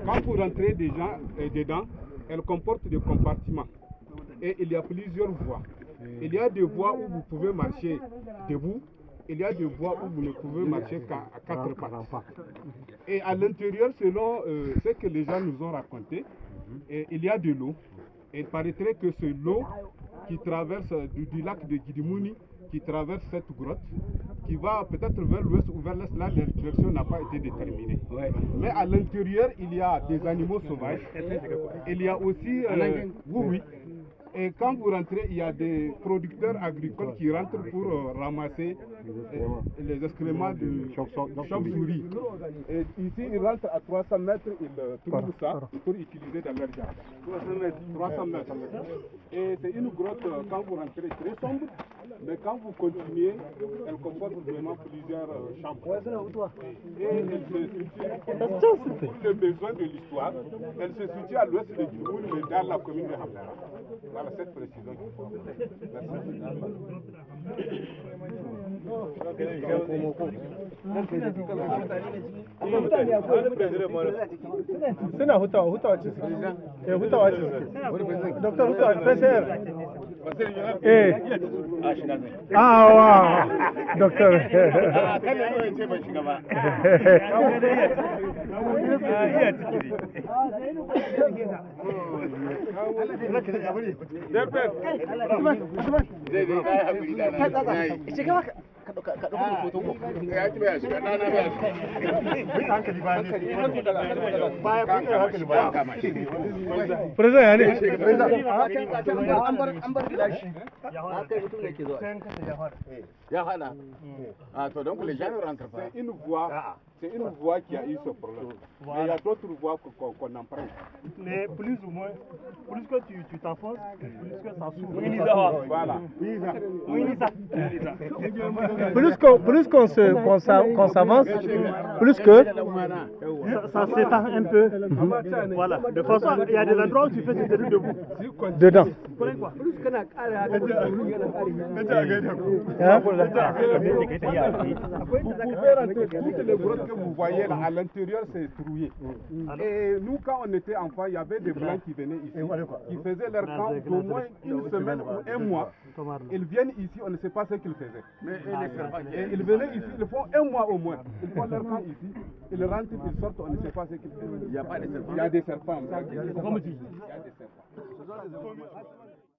Quand vous rentrez dedans, elle comporte des compartiments. Et il y a plusieurs voies. Il y a des voies où vous pouvez marcher debout. Il y a des voies où vous ne pouvez marcher qu'à 4 pattes. Et à l'intérieur, selon ce que les gens nous ont raconté, il y a de l'eau. Et il paraîtrait que c'est l'eau qui traverse du lac de Gidimouni, qui traverse cette grotte, qui va peut-être vers l'ouest ou vers l'est. Là, la direction n'a pas été déterminée. Mais à l'intérieur, il y a des animaux sauvages. Il y a aussi... oui. Et quand vous rentrez, il y a des producteurs agricoles qui rentrent pour ramasser les excréments de chauve-souris. Et ici, ils rentrent à 300 mètres, ils trouvent ça pour utiliser dans leur jardin. 300 mètres. Et c'est une grotte, quand vous rentrez, très sombre, mais quand vous continuez, elle comporte vraiment plusieurs chambres. Et elle se situe, pour le besoin de l'histoire, elle se situe à l'ouest de Djiboul, mais dans la commune de Hamdara. Voilà cette précision. Suna hutawa ce hutawa ce Dr. hutawa PCR wa Dr. C'est une voie qui a eu ce problème. Mais il y a d'autres voies qu'on emprunte. Mais plus ou moins, plus que tu t'enfonces, plus que ça s'ouvre. Voilà. Plus qu'on s'avance, plus que ça s'étend un peu. Voilà. De toute façon, il y a des endroits où tu fais tes débuts debout. Dedans. Vous pouvez rentrer toutes les grottes que vous voyez là, à l'intérieur c'est trouillé. Et nous quand on était enfants, il y avait des blancs qui venaient ici, qui faisaient leur camp d'au moins une semaine ou un mois. Ils viennent ici, on ne sait pas ce qu'ils faisaient. Et ils venaient ici, ils font un mois au moins. Ils font leur camp ici, ils rentrent, ils sortent, on ne sait pas ce qu'ils faisaient. Il y a des serpents. Il y a des serpents.